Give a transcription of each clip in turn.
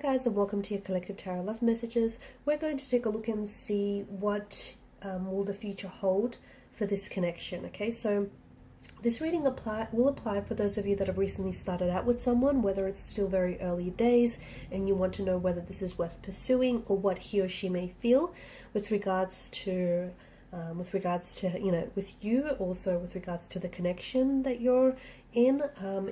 guys, and welcome to your collective tarot love messages. We're going to take a look and see what will the future hold for this connection. Okay, so this reading will apply for those of you that have recently started out with someone, whether it's still very early days and you want to know whether this is worth pursuing or what he or she may feel with regards to with you, also with regards to the connection that you're in.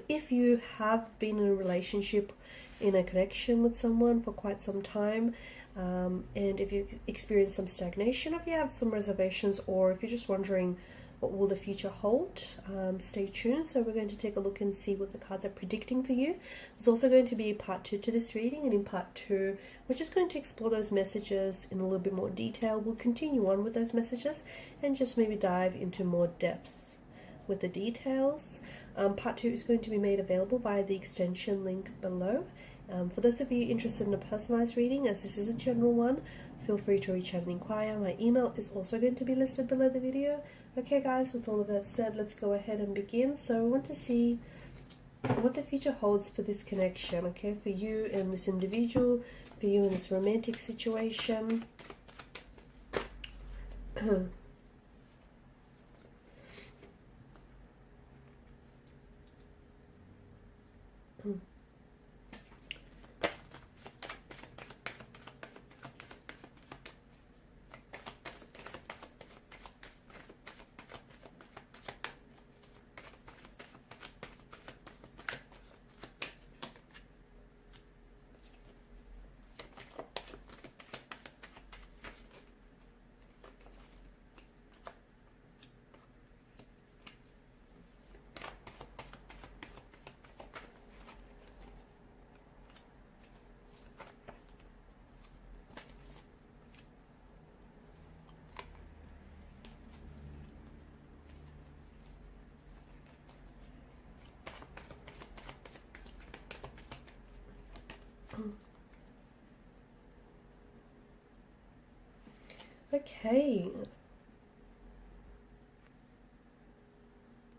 If you have been in a relationship, in a connection with someone for quite some time, and if you've experienced some stagnation, if you have some reservations, or if you're just wondering what will the future hold, stay tuned. So we're going to take a look and see what the cards are predicting for you. There's also going to be part 2 to this reading, and in part 2 we're just going to explore those messages in a little bit more detail. We'll continue on with those messages and just maybe dive into more depth with the details. Part 2 is going to be made available via the extension link below. For those of you interested in a personalized reading, as this is a general one, feel free to reach out and inquire. My email is also going to be listed below the video. Okay guys, with all of that said, let's go ahead and begin. So we want to see what the future holds for this connection, okay, for you and this individual, for you in this romantic situation.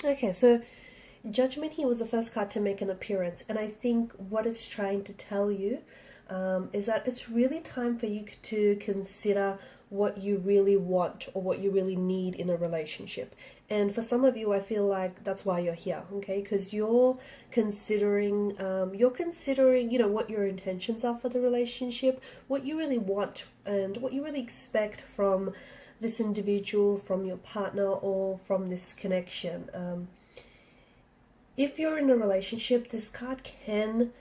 Okay, so Judgment here was the first card to make an appearance, and I think what it's trying to tell you is that it's really time for you to consider what you really want or what you really need in a relationship. And for some of you, I feel like that's why you're here, okay? Because you're considering, what your intentions are for the relationship, what you really want, and what you really expect from this individual, from your partner, or from this connection. If you're in a relationship, this card can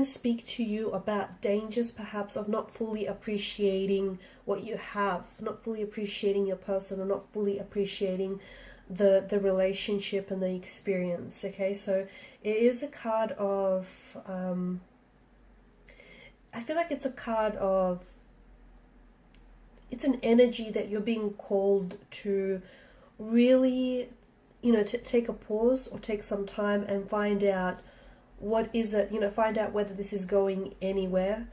speak to you about dangers perhaps of not fully appreciating what you have, not fully appreciating your person, or not fully appreciating the relationship and the experience. Okay, so it is a card of I feel like it's a card of, it's an energy that you're being called to really, to take a pause or take some time and find out what is it, find out whether this is going anywhere.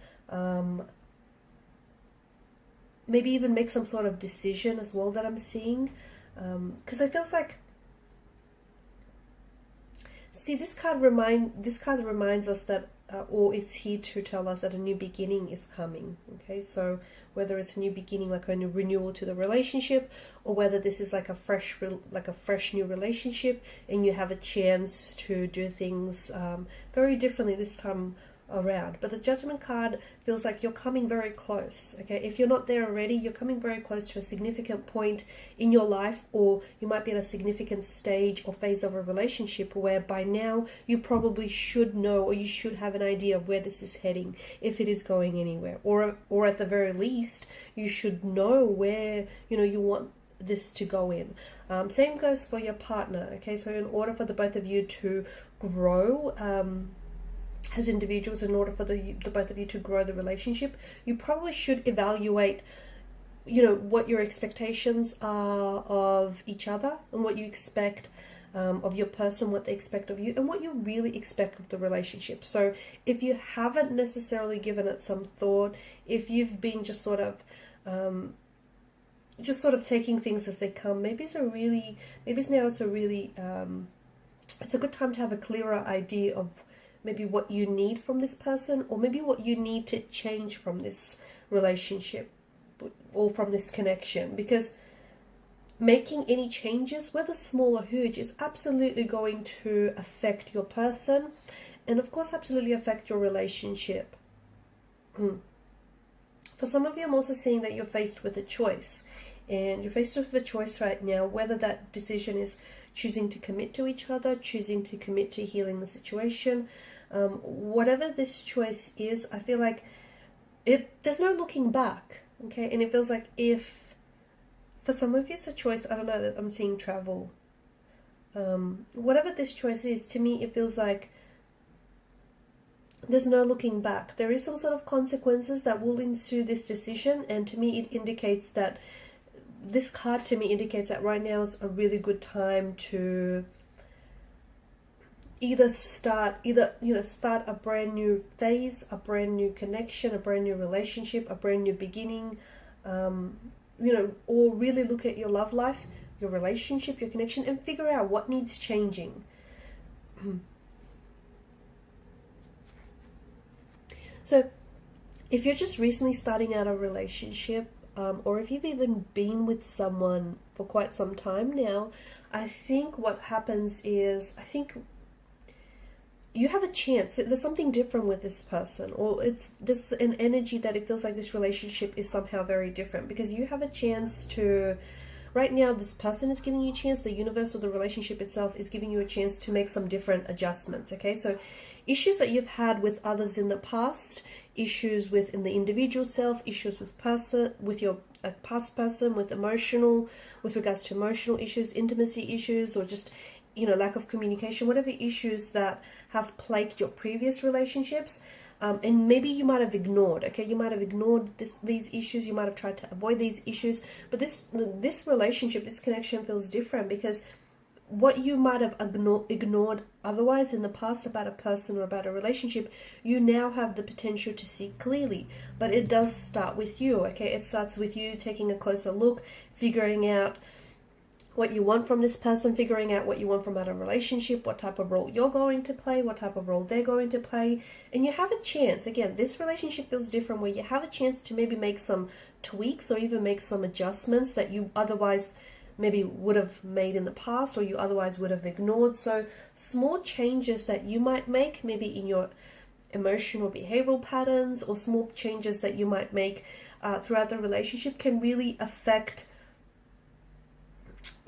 Maybe even make some sort of decision as well that I'm seeing. Because it feels like, see, this card reminds us that, or it's here to tell us that a new beginning is coming. Okay, so whether it's a new beginning, like a new renewal to the relationship, or whether this is like a fresh new relationship, and you have a chance to do things very differently this time around. But the Judgment card feels like you're coming very close. Okay, if you're not there already, you're coming very close to a significant point in your life, or you might be at a significant stage or phase of a relationship where by now you probably should know, or you should have an idea of where this is heading, if it is going anywhere, or at the very least you should know where you want this to go in. Same goes for your partner. Okay, so in order for the both of you to grow as individuals, in order for the both of you to grow the relationship, you probably should evaluate what your expectations are of each other, and what you expect of your person, what they expect of you, and what you really expect of the relationship. So if you haven't necessarily given it some thought, if you've been just sort of taking things as they come, maybe it's a good time to have a clearer idea of maybe what you need from this person, or maybe what you need to change from this relationship or from this connection. Because making any changes, whether small or huge, is absolutely going to affect your person, and of course absolutely affect your relationship. For some of you, I'm also seeing that you're faced with a choice, and you're faced with a choice right now, whether that decision is choosing to commit to each other, choosing to commit to healing the situation. Whatever this choice is, I feel like there's no looking back, okay? And it feels like if, for some of you it's a choice, I don't know, that I'm seeing travel. Whatever this choice is, to me it feels like there's no looking back. There is some sort of consequences that will ensue this decision, and to me it indicates that, this card to me indicates that right now is a really good time to either start a brand new phase, a brand new connection, a brand new relationship, a brand new beginning, or really look at your love life, your relationship, your connection, and figure out what needs changing. So if you're just recently starting out a relationship, or if you've even been with someone for quite some time now, I think what happens is, I think you have a chance. There's something different with this person, or there's an energy that it feels like this relationship is somehow very different, because you have a chance to, right now this person is giving you a chance, the universe or the relationship itself is giving you a chance to make some different adjustments, okay? So issues that you've had with others in the past, issues within the individual self, issues with your past person, with regards to emotional issues, intimacy issues, or just lack of communication, whatever issues that have plagued your previous relationships, and maybe you might have ignored, okay? You might have ignored these issues, you might have tried to avoid these issues, but this relationship, this connection feels different, because what you might have ignored otherwise in the past about a person or about a relationship, you now have the potential to see clearly. But it does start with you, okay? It starts with you taking a closer look, figuring out what you want from this person, figuring out what you want from a relationship, what type of role you're going to play, what type of role they're going to play. And you have a chance, again, this relationship feels different, where you have a chance to maybe make some tweaks or even make some adjustments that you otherwise maybe would have made in the past, or you otherwise would have ignored. So small changes that you might make, maybe in your emotional behavioral patterns, or small changes that you might make throughout the relationship, can really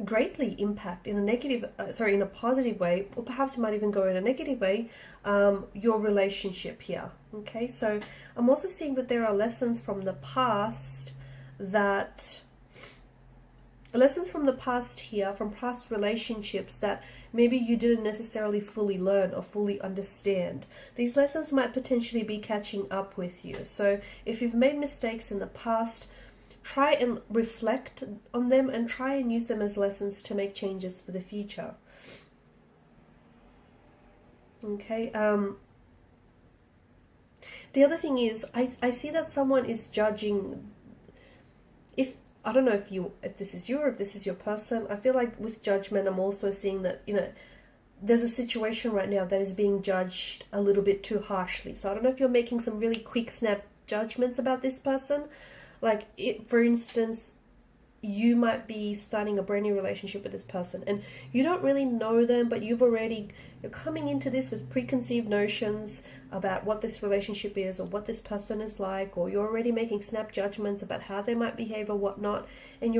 greatly impact in a positive way, or perhaps you might even go in a negative way, your relationship here, okay? So I'm also seeing that there are lessons from the past here, from past relationships, that maybe you didn't necessarily fully learn or fully understand. These lessons might potentially be catching up with you. So if you've made mistakes in the past, try and reflect on them and try and use them as lessons to make changes for the future. Okay. The other thing is, I see that someone is judging. I don't know if this is you or if this is your person. I feel like with judgment, I'm also seeing that, there's a situation right now that is being judged a little bit too harshly. So I don't know if you're making some really quick snap judgments about this person. Like, for instance, you might be starting a brand new relationship with this person, and you don't really know them, but you're coming into this with preconceived notions about what this relationship is, or what this person is like, or you're already making snap judgments about how they might behave or whatnot, and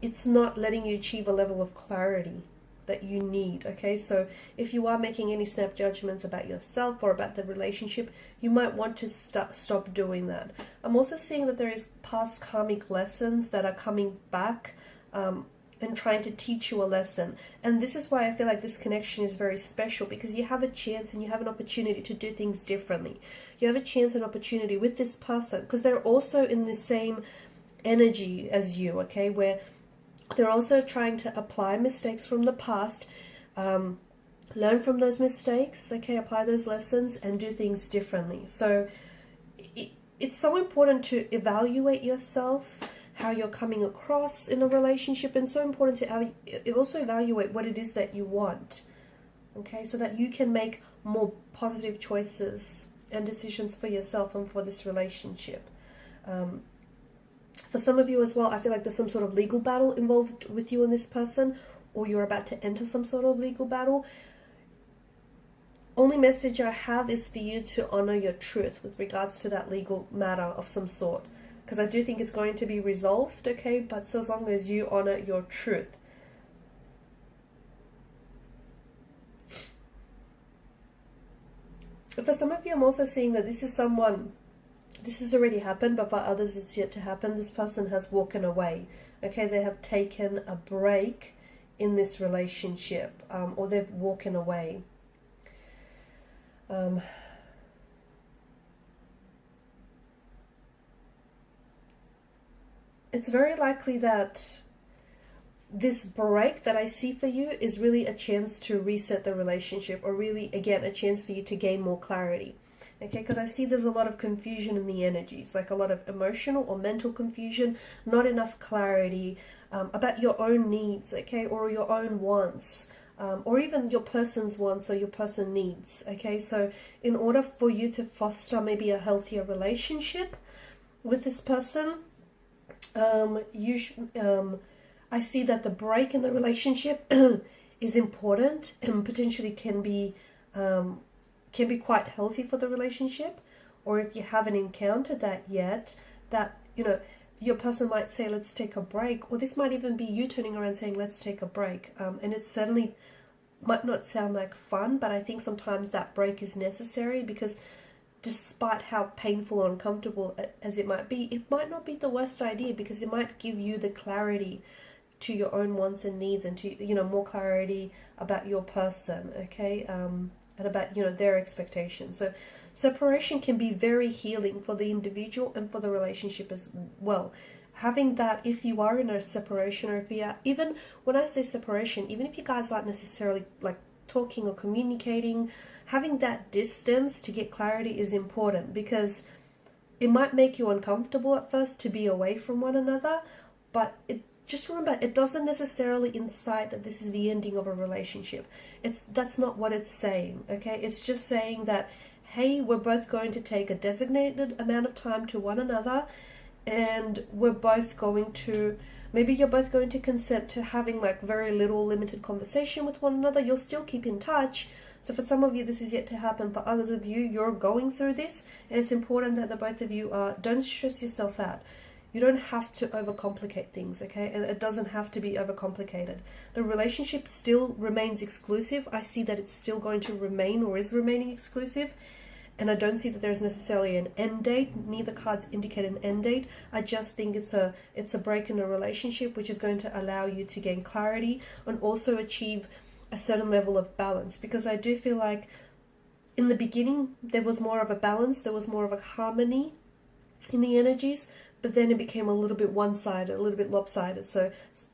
it's not letting you achieve a level of clarity that you need, okay? So if you are making any snap judgments about yourself or about the relationship, you might want to stop doing that. I'm also seeing that there is past karmic lessons that are coming back and trying to teach you a lesson. And this is why I feel like this connection is very special, because you have a chance and you have an opportunity to do things differently. You have a chance and opportunity with this person, because they're also in the same energy as you, okay, where they're also trying to apply mistakes from the past, learn from those mistakes, okay, apply those lessons and do things differently. So it's so important to evaluate yourself, how you're coming across in a relationship, and so important to also evaluate what it is that you want. okay, so that you can make more positive choices and decisions for yourself and for this relationship. For some of you as well, I feel like there's some sort of legal battle involved with you and this person, or you're about to enter some sort of legal battle. Only message I have is for you to honor your truth with regards to that legal matter of some sort, because I do think it's going to be resolved, okay, but so as long as you honor your truth. For some of you, I'm also seeing that this is someone, this has already happened, but for others it's yet to happen. This person has walked away, okay, they have taken a break in this relationship, or they've walked away. It's very likely that this break that I see for you is really a chance to reset the relationship, or really, again, a chance for you to gain more clarity. Okay, because I see there's a lot of confusion in the energies, like a lot of emotional or mental confusion, not enough clarity about your own needs, okay, or your own wants, or even your person's wants or your person needs, okay. So in order for you to foster maybe a healthier relationship with this person, I see that the break in the relationship is important and potentially can be quite healthy for the relationship. Or if you haven't encountered that yet, that, you know, your person might say, let's take a break, or this might even be you turning around saying, let's take a break. And it certainly might not sound like fun, but I think sometimes that break is necessary, because despite how painful or uncomfortable as it might not be the worst idea, because it might give you the clarity to your own wants and needs, and to, you know, more clarity about your person, okay, and about, you know, their expectations. So separation can be very healing for the individual and for the relationship as well. Having that, if you are in a separation, or if you are, even when I say separation, even if you guys aren't necessarily like talking or communicating, having that distance to get clarity is important, because it might make you uncomfortable at first to be away from one another, but just remember, it doesn't necessarily incite that this is the ending of a relationship. That's not what it's saying, okay? It's just saying that, hey, we're both going to take a designated amount of time to one another, and we're both going to, maybe you're both going to consent to having like very little limited conversation with one another. You'll still keep in touch. So for some of you, this is yet to happen. For others of you, you're going through this, and it's important that the both of you don't stress yourself out. You don't have to overcomplicate things, okay? And it doesn't have to be overcomplicated. The relationship still remains exclusive. I see that it's still going to remain, or is remaining exclusive. And I don't see that there's necessarily an end date. Neither cards indicate an end date. I just think it's a break in a relationship, which is going to allow you to gain clarity and also achieve a certain level of balance. Because I do feel like in the beginning, there was more of a balance. There was more of a harmony in the energies. But then it became a little bit one-sided, a little bit lopsided. So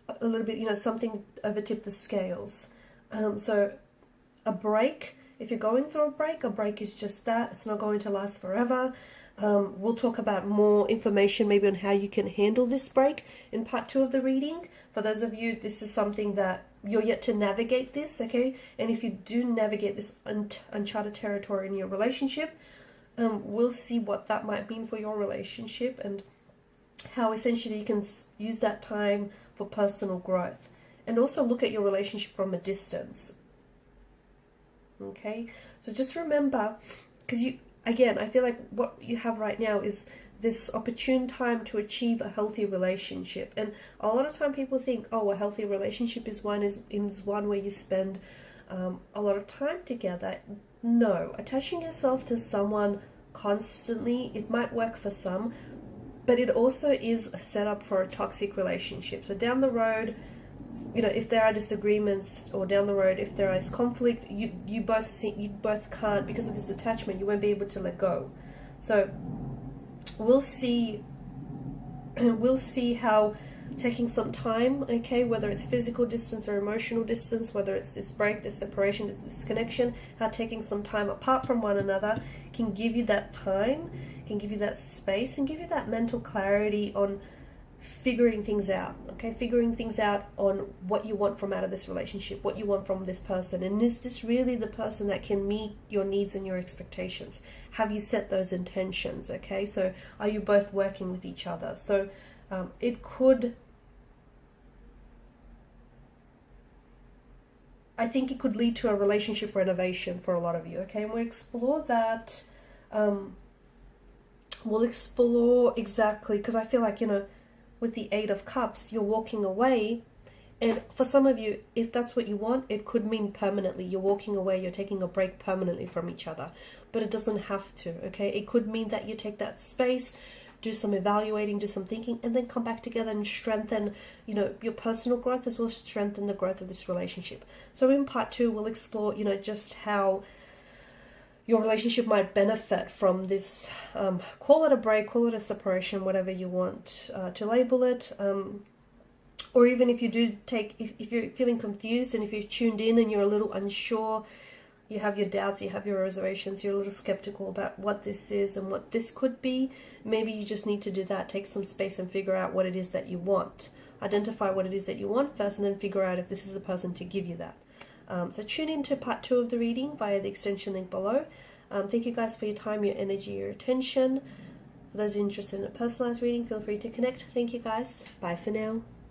a little bit, you know, something overtipped the scales. So a break, if you're going through a break is just that. It's not going to last forever. We'll talk about more information maybe on how you can handle this break in part 2 of the reading. For those of you, this is something that you're yet to navigate this, okay? And if you do navigate this uncharted territory in your relationship, we'll see what that might mean for your relationship, and how essentially you can use that time for personal growth, and also look at your relationship from a distance. Okay, so just remember, because I feel like what you have right now is this opportune time to achieve a healthy relationship. And a lot of time people think, oh, a healthy relationship is one where you spend a lot of time together. No, attaching yourself to someone constantly, it might work for some, but it also is a setup for a toxic relationship. So down the road, you know, if there are disagreements, or down the road if there is conflict, you both can't, because of this attachment, you won't be able to let go. So we'll see how taking some time, okay, whether it's physical distance or emotional distance, whether it's this break, this separation, this connection, how taking some time apart from one another can give you that time, can give you that space, and give you that mental clarity on figuring things out, okay? Figuring things out on what you want from out of this relationship, what you want from this person. And is this really the person that can meet your needs and your expectations? Have you set those intentions, okay? So are you both working with each other? So it could, I think it could lead to a relationship renovation for a lot of you, okay? And we'll explore that. We'll explore exactly, because I feel like, you know, with the Eight of Cups, you're walking away. And for some of you, if that's what you want, it could mean permanently. You're walking away, you're taking a break permanently from each other. But it doesn't have to, okay? It could mean that you take that space, do some evaluating, do some thinking, and then come back together and strengthen, you know, your personal growth as well as strengthen the growth of this relationship. So in part 2, we'll explore, you know, just how your relationship might benefit from this, call it a break, call it a separation, whatever you want to label it. Or even if you do take, if you're feeling confused and if you're tuned in and you're a little unsure, you have your doubts, you have your reservations, you're a little skeptical about what this is and what this could be, maybe you just need to do that. Take some space and figure out what it is that you want. Identify what it is that you want first, and then figure out if this is the person to give you that. So tune into part 2 of the reading via the extension link below. Thank you guys for your time, your energy, your attention. For those interested in a personalized reading, feel free to connect. Thank you guys. Bye for now.